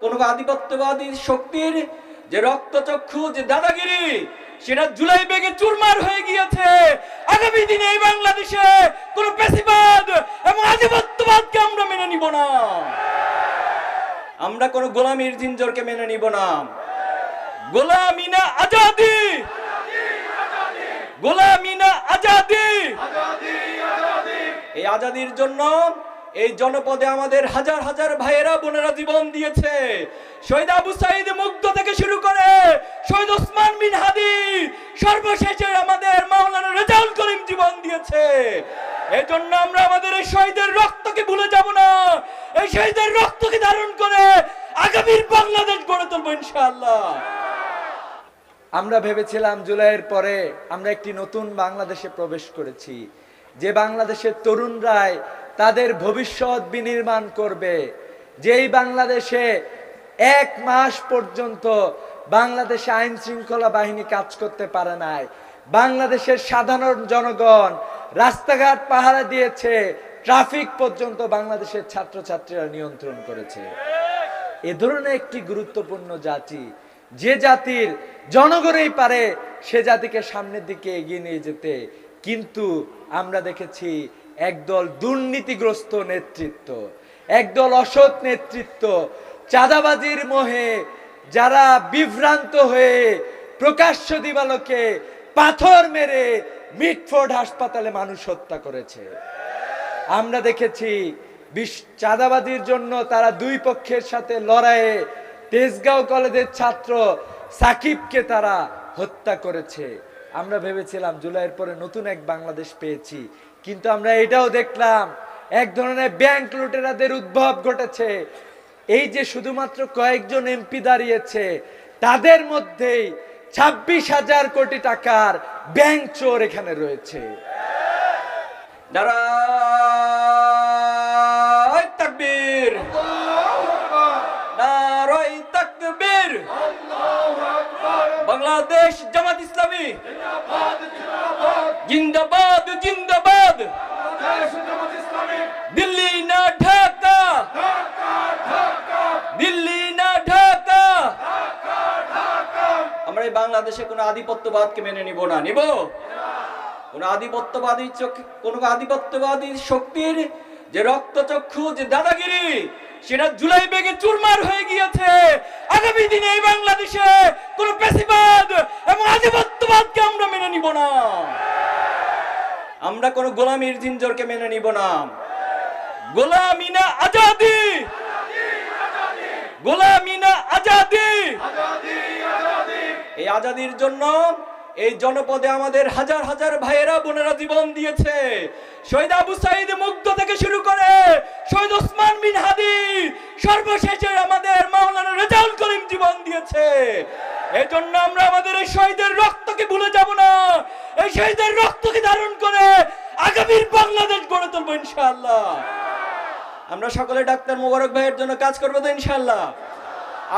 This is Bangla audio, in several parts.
কোন আধিপত্যবাদী শক্তির যে রক্তচক্ষু, যে দাদাগিরি, সেটা জুলাই বেগে চুরমার হয়ে গিয়েছে। আগামী দিনে এই বাংলাদেশে কোন পেশিবাদ এবং আধিপত্যবাদকে আমরা মেনে নিব না। আমরা কোন গোলামীর জিঞ্জরকে মেনে নিব না। গোলামি না আজাদি, গোলামি না আজাদি। এই আজাদির জন্য এই জনপদে আমাদের হাজার হাজার ভাইয়েরা বোনেরা জীবন দিয়েছে। শহীদ আবু সাইদ মুগ্ধ থেকে শুরু করে শহীদ ওসমান বিন হাদি, সর্বশেষে আমাদের মাওলানা রেজাউল করিম জীবন দিয়েছে। এই জন্য আমরা আমাদের এই শহীদের রক্তকে ভুলে যাব না। এই শহীদের রক্তকে ধারণ করে আগামীর বাংলাদেশ গড়ে তুলবো ইনশাআল্লাহ। আমরা ভেবেছিলাম জুলাইয়ের পরে আমরা একটি নতুন বাংলাদেশে প্রবেশ করেছি, যে বাংলাদেশের তরুণরাই তাদের ভবিষ্যৎ বিনির্মাণ করবে। যেই বাংলাদেশে 1 মাস পর্যন্ত বাংলাদেশে আইন শৃঙ্খলা বাহিনী কাজ করতে পারে নাই, বাংলাদেশের সাধারণ জনগণ রাস্তাঘাট পাহারা দিয়েছে, ট্রাফিক পর্যন্ত বাংলাদেশের ছাত্রছাত্রীরা নিয়ন্ত্রণ করেছে। এ ধরনের একটি গুরুত্বপূর্ণ জাতি, যে জাতির জনগণই পারে সে জাতিকে সামনের দিকে এগিয়ে নিয়ে যেতে, কিন্তু আমরা দেখেছি একদল দুর্নীতিগ্রস্ত নেতৃত্ব, একদল অসৎ নেতৃত্ব, চাঁদাবাজির মোহে যারা বিভ্রান্ত হয়ে প্রকাশ্য দিবালোকে পাথর মেরে মিটফোর্ড হাসপাতালে মানুষ হত্যা করেছে। আমরা দেখেছি চাঁদাবাজির জন্য তারা দুই পক্ষের সাথে লড়াইয়ে তেজগাঁও কলেজের ছাত্র সাকিবকে তারা হত্যা করেছে। আমরা ভেবেছিলাম জুলাইয়ের পরে নতুন এক বাংলাদেশ পেয়েছি, কিন্তু আমরা এটাও দেখলাম এক ধরনের ব্যাংক লুটেরাদের উদ্ভব ঘটেছে। এই যে শুধুমাত্র কয়েকজন এমপি দাঁড়িয়েছে, তাদের মধ্যেই 26,000 কোটি টাকার ব্যাংক চোর এখানে রয়েছে। নারায়ে তাকবীর, নারায়ে তাকবীর। বাংলাদেশ জামাত ইসলামী জিন্দাবাদ, জিন্দাবাদ। দিল্লি না ঢাকা, দিল্লি না ঢাকা। আমরা এই বাংলাদেশে কোন আধিপত্যবাদকে মেনে নিব না। নিব কোন আধিপত্যবাদী শক্তির যে রক্তচক্ষু, যে দাদাগিরি, সেটা জুলাই বেগে চুরমার হয়ে গিয়েছে। আগামী দিনে এই বাংলাদেশে কোন পেশিবাদ এবং আধিপত্যবাদকে আমরা মেনে নিব না। আমরা কোন গোলামীর জিঞ্জরকে মেনে নিব না। গোলামি না আজাদি, গোলামি না আজাদি। এই আজাদির জন্য এই জনপদে আমাদের হাজার হাজার ভাইয়েরা বোনেরা জীবন দিয়েছে। শহীদ আবু সাইদ মুগ্ধ থেকে শুরু করে শহীদ ওসমান বিন হাদি, সর্বশেষে আমাদের মাওলানা রেজাউল করিম জীবন দিয়েছে। এই জন্য আমরা আমাদের এই শহীদের রক্তকে ভুলে যাব না। এই শহীদের রক্তকে ধারণ করে আগামীর বাংলাদেশ গড়ে তুলবো ইনশাআল্লাহ। আমরা সকলে ডাক্তার মোবারক ভাইয়ের জন্য কাজ করবো তো ইনশাআল্লাহ।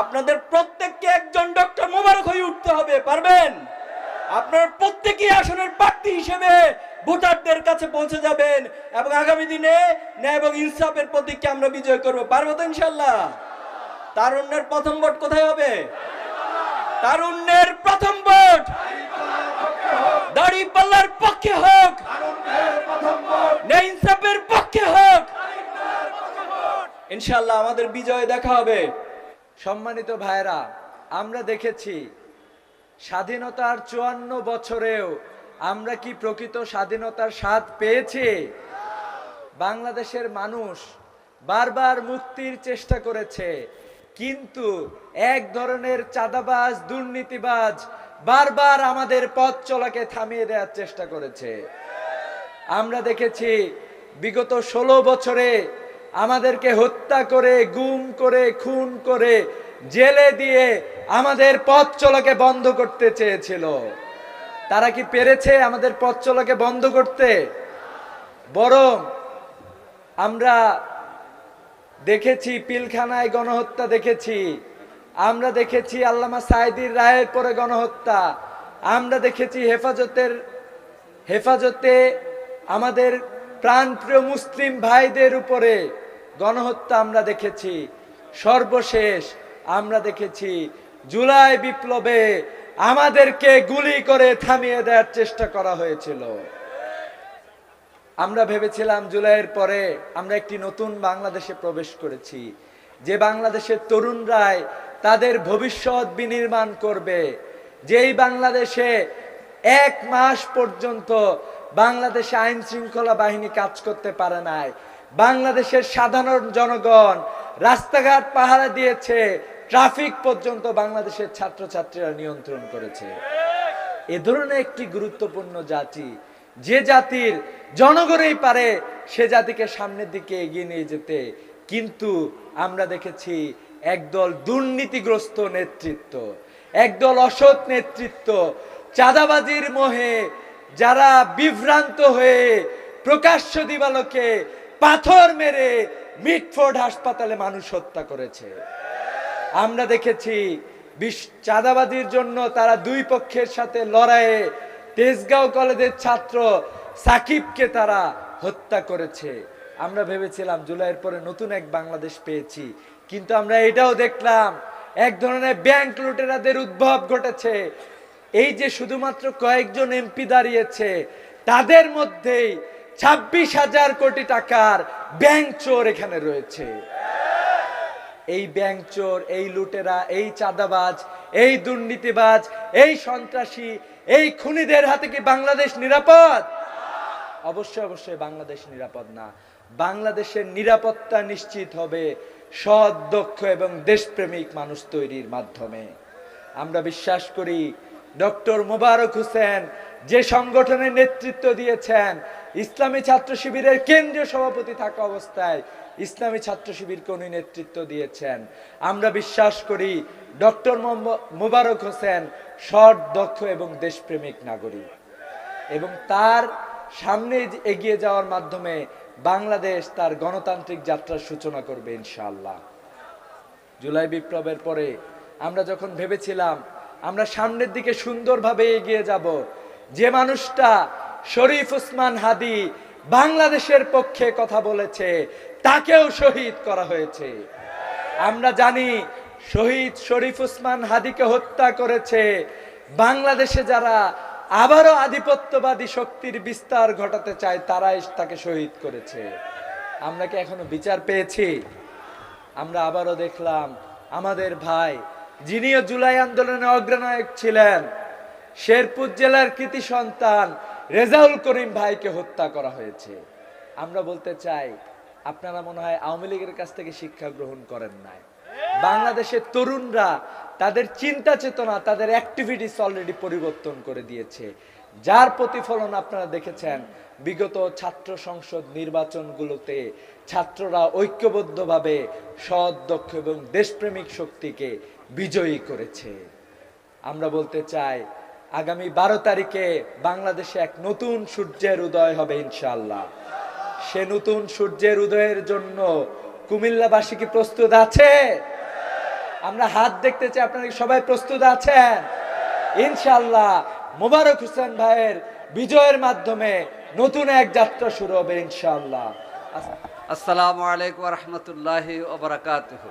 আপনাদের প্রত্যেককে একজন ডক্টর মোবারক হয়ে উঠতে হবে, পারবেন? আপনার প্রত্যেকই আসনের প্রার্থী হিসেবে ভোটারদের কাছে পৌঁছে যাবেন এবং আগামী দিনে ন্যায় এবং ইনসাফের প্রতীককে আমরা বিজয় করব, পারবো তো ইনশাআল্লাহ। তারুণ্যের প্রথম ভোট কোথায় হবে? তারুণ্যের প্রথম ভোট দাঁড়িপাল্লার পক্ষে হোক, ন্যায় ইনসাফের পক্ষে হোক। ইনশাআল্লাহ আমাদের বিজয় দেখা হবে। সম্মানিত ভাইরা, আমরা দেখেছি স্বাধীনতার 54 বছরেও আমরা কি প্রকৃত স্বাধীনতার স্বাদ পেয়েছি? বাংলাদেশের মানুষ বারবার মুক্তির চেষ্টা করেছে, কিন্তু এক ধরনের চাঁদাবাজ, দুর্নীতিবাজ বারবার আমাদের পথ চলাকে থামিয়ে দেওয়ার চেষ্টা করেছে। আমরা দেখেছি বিগত 16 বছরে আমাদেরকে হত্যা করে, গুম করে, খুন করে, জেলে দিয়ে আমাদের পথ চলাকে বন্ধ করতে চেয়েছিল। তারা কি পেরেছে আমাদের পথ চলাকে বন্ধ করতে? বরং আমরা দেখেছি পিলখানায় গণহত্যা দেখেছি, আমরা দেখেছি আল্লামা সাঈদীর রায়ের পরে গণহত্যা, আমরা দেখেছি হেফাজতে আমাদের প্রাণপ্রিয় মুসলিম ভাইদের উপরে গণহত্যা আমরা দেখেছি। সর্বশেষ আমরা দেখেছি জুলাই বিপ্লবে আমাদেরকে গুলি করে থামিয়ে দেওয়ার চেষ্টা করা হয়েছিল। আমরা ভেবেছিলাম জুলাইয়ের পরে আমরা একটি নতুন বাংলাদেশে প্রবেশ করেছি, যে বাংলাদেশের তরুণরাই তাদের ভবিষ্যৎ বিনির্মাণ করবে, যেই বাংলাদেশে 1 মাস পর্যন্ত বাংলাদেশে আইন শৃঙ্খলা বাহিনী কাজ করতে পারে নাই, বাংলাদেশের সাধারণ জনগণ রাস্তাঘাট পাহারা দিয়েছে, ট্রাফিক পর্যন্ত বাংলাদেশের ছাত্রছাত্রীরা নিয়ন্ত্রণ করেছে। এ ধরনের একটি গুরুত্বপূর্ণ জাতি, যে জাতির জনগণই পারে সে জাতিকে সামনের দিকে এগিয়ে নিয়ে যেতে, কিন্তু আমরা দেখেছি একদল দুর্নীতিগ্রস্ত নেতৃত্ব, একদল অসৎ নেতৃত্ব, চাঁদাবাজির মোহে যারা বিভ্রান্ত হয়ে প্রকাশ্য দিবালোকে পাথর মেরে মিটফোর্ড হাসপাতালে মানুষ হত্যা করেছে। আমরা দেখেছি চাঁদাবাজির জন্য তারা দুই পক্ষের সাথে লড়াইয়ে তেজগাঁও কলেজের ছাত্র সাকিবকে তারা হত্যা করেছে। আমরা ভেবেছিলাম জুলাইয়ের পরে নতুন এক বাংলাদেশ পেয়েছি, কিন্তু আমরা এটাও দেখলাম এক ধরনের ব্যাংক লুটেরাদের উদ্ভব ঘটেছে। এই যে শুধুমাত্র কয়েকজন এমপি দাঁড়িয়েছে, তাদের মধ্যেই 26,000 কোটি টাকার ব্যাংক চোর এখানে রয়েছে। এই ব্যাংক চোর, এই লুটেরা, এই চাঁদাবাজ, এই দুর্নীতিবাজ, এই সন্ত্রাসী, এই খুনিদের হাতে কি বাংলাদেশ নিরাপদ? অবশ্যই অবশ্যই বাংলাদেশ নিরাপদ না। বাংলাদেশের নিরাপত্তা নিশ্চিত হবে সৎ, দক্ষ এবং দেশপ্রেমিক মানুষ তৈরির মাধ্যমে। আমরা বিশ্বাস করি ডক্টর মোবারক হোসেন যে সংগঠনের নেতৃত্ব দিয়েছেন, ইসলামী ছাত্র শিবিরের কেন্দ্রীয় সভাপতি থাকা অবস্থায় ইসলামী ছাত্র শিবিরকে উনি নেতৃত্ব দিয়েছেন। আমরা বিশ্বাস করি ডক্টর মোবারক হোসেন সৎ, দক্ষ এবং দেশপ্রেমিক নাগরিক, এবং তার সামনে এগিয়ে যাওয়ার মাধ্যমে বাংলাদেশ তার গণতান্ত্রিক যাত্রার সূচনা করবে ইনশাআল্লাহ। জুলাই বিপ্লবের পরে আমরা যখন ভেবেছিলাম আমরা সামনের দিকে সুন্দরভাবে এগিয়ে যাব, যে মানুষটা শরীফ ওসমান হাদি বাংলাদেশের পক্ষে কথা বলেছে তাকেও শহীদ করা হয়েছে। আমরা জানি শহীদ শরীফ ওসমান হাদিকে হত্যা করেছে বাংলাদেশে যারা আবারও আধিপত্যবাদী শক্তির বিস্তার ঘটাতে চায়, তারাই তাকে শহীদ করেছে। আমরা কি এখনো বিচার পেয়েছি? আমরা আবারও দেখলাম আমাদের ভাই, যিনিও জুলাই আন্দোলনে অগ্রনায়ক ছিলেন, শেরপুর জেলার কৃতি সন্তান রেজাউল করিম ভাইকে হত্যা করা হয়েছে। আমরা বলতে চাই, আপনারা মনে হয় আওয়ামী লীগের কাছ থেকে শিক্ষা গ্রহণ করেন নাই। বাংলাদেশের তরুণরা তাদের চিন্তা চেতনা, তাদের অ্যাক্টিভিটিস অলরেডি পরিবর্তন করে দিয়েছে, যার প্রতিফলন আপনারা দেখেছেন বিগত ছাত্র সংসদ নির্বাচনগুলোতে ছাত্ররা ঐক্যবদ্ধভাবে সৎ, দক্ষ এবং দেশপ্রেমিক শক্তিকে বিজয়ী করেছে। আমরা বলতে চাই আগামী 12 তারিখে বাংলাদেশে এক নতুন সূর্যের উদয় হবে ইনশাআল্লাহ। সে নতুন সূর্যের উদয়ের জন্য কুমিল্লাবাসী কি প্রস্তুত আছে? আমরা হাত দেখতে চাই, আপনারা সবাই প্রস্তুত আছেন? ইনশাআল্লাহ মোবারক হোসেন ভাইয়ের বিজয়ের মাধ্যমে নতুন এক যাত্রা শুরু হবে ইনশাআল্লাহ। আসসালামু আলাইকুম ওয়া রাহমাতুল্লাহি ওয়া বারাকাতুহু।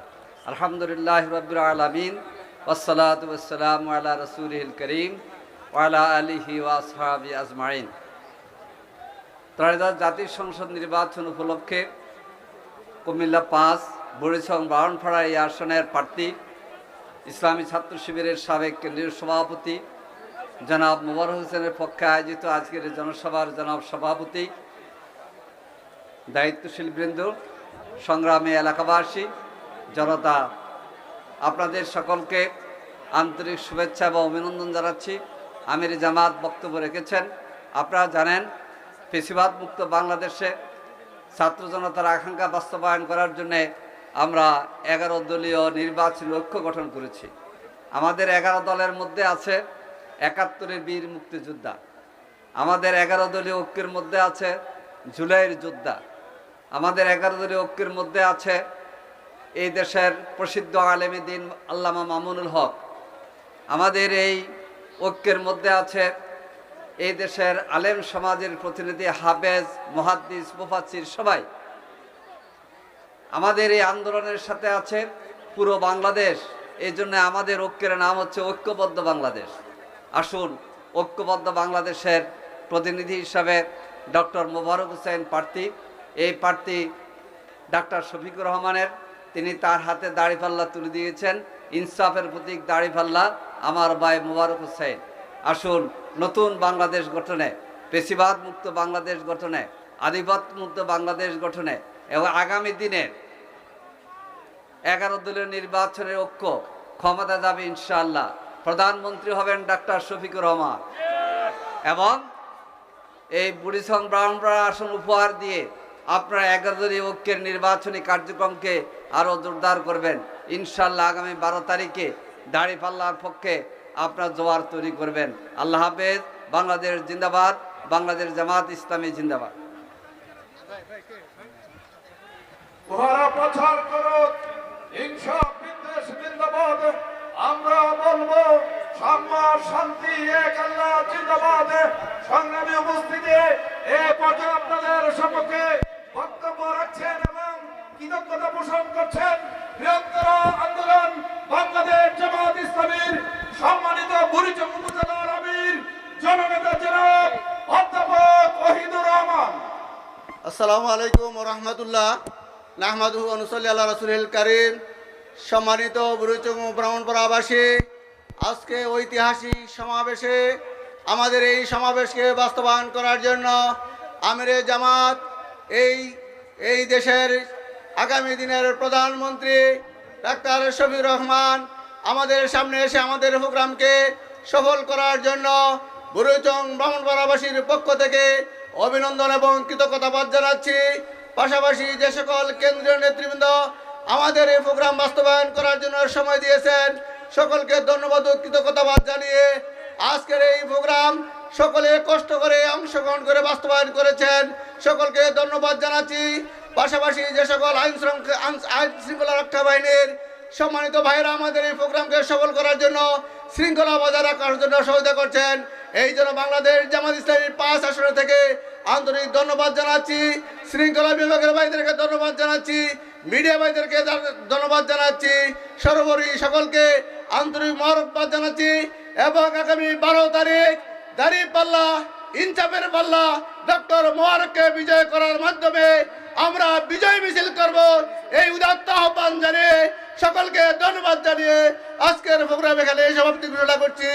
আলহামদুলিল্লাহি রাব্বিল আলামিন ওয়াসসালাতু ওয়াসসালামু আলা রাসূলিল কারীম ওয়া আলা আলিহি ওয়া আসহাবিহি আজমাইন। ত্রয়োদশ জাতীয় সংসদ নির্বাচন উপলক্ষে কুমিল্লা 5 বুড়িচং বারণপাড়া এই আসনের প্রার্থী ইসলামী ছাত্র শিবিরের সাবেক কেন্দ্রীয় সভাপতি জনাব মোবারক হোসেনের পক্ষে আয়োজিত আজকের জনসভার জনাব সভাপতি, দায়িত্বশীল বৃন্দ, সংগ্রামী এলাকাবাসী, জনতা, আপনাদের সকলকে আন্তরিক শুভেচ্ছা এবং অভিনন্দন জানাচ্ছি। আমির জামাত বক্তব্য রেখেছেন। আপনারা জানেন ফ্যাসিবাদ মুক্ত বাংলাদেশে ছাত্র জনতার আকাঙ্ক্ষা বাস্তবায়ন করার জন্য আমরা 11 দলীয় নির্বাচনী ঐক্য গঠন করেছি। আমাদের 11 দলের মধ্যে আছে 71-এর বীর মুক্তিযোদ্ধা, আমাদের 11 দলীয় ঐক্যের মধ্যে আছে জুলাইয়ের যোদ্ধা, আমাদের 11 দলীয় ঐক্যের মধ্যে আছে এই দেশের প্রসিদ্ধ আলেম দ্বীন আল্লামা মামুনুল হক, আমাদের এই ঐক্যের মধ্যে আছে এই দেশের আলেম সমাজের প্রতিনিধি হাফেজ, মুহাদ্দিস, মুফাসসির সবাই। আমাদের এই আন্দোলনের সাথে আছে পুরো বাংলাদেশ এই জন্য আমাদের ঐক্যের নাম হচ্ছে ঐক্যবদ্ধ বাংলাদেশ। আসুন, ঐক্যবদ্ধ বাংলাদেশের প্রতিনিধি হিসাবে ডক্টর মোবারক হোসেন প্রার্থী, এই প্রার্থী ডাক্তার শফিকুর রহমানের, তিনি তার হাতে দাড়িপাল্লা তুলে দিয়েছেন, ইনসাফের প্রতীক দাড়িপাল্লা, আমার ভাই মোবারক হোসেন। আসুন, নতুন বাংলাদেশ গঠনে, পেশিবাদ মুক্ত বাংলাদেশ গঠনে, আধিপত্য মুক্ত বাংলাদেশ গঠনে এবং আগামী দিনের 11 দলীয় নির্বাচনের ঐক্য ক্ষমতা যাবে ইনশাআল্লাহ। প্রধানমন্ত্রী হবেন ডাক্তার শফিকুর রহমান এবং এই বুড়িচং ব্রাহ্মণপাড়া আসন উপহার দিয়ে আপনারা 11 দলীয় ঐক্যের নির্বাচনী কার্যক্রমকে আরও জোরদার করবেন ইনশাআল্লাহ। আগামী 12 তারিখে দাড়িপাল্লার পক্ষে আপনারা জোয়ার তৈরি করবেন। আল্লাহ হাফেজ। বাংলাদেশ জিন্দাবাদ। বাংলাদেশ জামাত ইসলামী জিন্দাবাদ। উহারা প্রচার করুক হিংসা বিদ্বেষ জিন্দাবাদ। আমরা বলবো সাম্য শান্তি এক আল্লাহ জিন্দাবাদ। সংগ্রামী উপস্থিতি এ পর্যায়ে আপনাদের সম্মুখে বক্তব্য রাখছেন এবং কৃতজ্ঞতা পোষণ করছেন বৃহত্তর আন্দোলন বাংলাদেশ জামাত ইসলামীর সম্মানিত বুড়িচং উপজেলার আমির জননেতা জনাব অধ্যাপক ওহিদুর রহমান। আসসালামু আলাইকুম ওয়া রাহমাতুল্লাহ। নাহমাদুহু ওয়া নুসাল্লি আলা রাসূলিল কারীম। সম্মানিত বুড়িচং ব্রাহ্মণপাড়াবাসী, আজকে ঐতিহাসিক সমাবেশে আমাদের এই সমাবেশকে বাস্তবায়ন করার জন্য আমিরে জামাত, এই দেশের আগামী দিনের প্রধানমন্ত্রী ডাক্তার শফিকুর রহমান আমাদের সামনে এসে আমাদের প্রোগ্রামকে সফল করার জন্য বুড়িচং ব্রাহ্মণপাড়াবাসীর পক্ষ থেকে অভিনন্দন এবং কৃতজ্ঞতাবাদ জানাচ্ছি। পাশাপাশি যে সকল কেন্দ্রীয় নেতৃবৃন্দ আমাদের এই প্রোগ্রাম বাস্তবায়ন করার জন্য সময় দিয়েছেন, সকলকে ধন্যবাদ ও কৃতজ্ঞতাবাদ জানিয়ে আজকের এই প্রোগ্রাম সকলে কষ্ট করে অংশগ্রহণ করে বাস্তবায়ন করেছেন, সকলকে ধন্যবাদ জানাচ্ছি। পাশাপাশি যে সকল আইন শৃঙ্খলা রক্ষা বাহিনীর সম্মানিত ভাইরা আমাদের এই প্রোগ্রামকে সফল করার জন্য, শৃঙ্খলা বজায় রাখার জন্য সহায়তা করছেন, এই জন্য বাংলাদেশ জামাত ইসলামীর 5 আসন থেকে আন্তরিক ধন্যবাদ জানাচ্ছি। শৃঙ্খলা বিভাগের ভাইদেরকে ধন্যবাদ জানাচ্ছি, মিডিয়া ভাইদেরকে ধন্যবাদ জানাচ্ছি, সর্বোপরি সকলকে আন্তরিক মোবারকবাদ জানাচ্ছি। এবং আগামী 12 তারিখ দাড়িপাল্লা ইনসাফের পাল্লা ডক্টর মোবারককে বিজয় করার মাধ্যমে আমরা বিজয় মিছিল করব, এই উদাত্ত আহ্বান জানিয়ে সকলকে ধন্যবাদ জানিয়ে আজকের প্রোগ্রাম এখানে সমাপ্তি ঘোষণা করছি।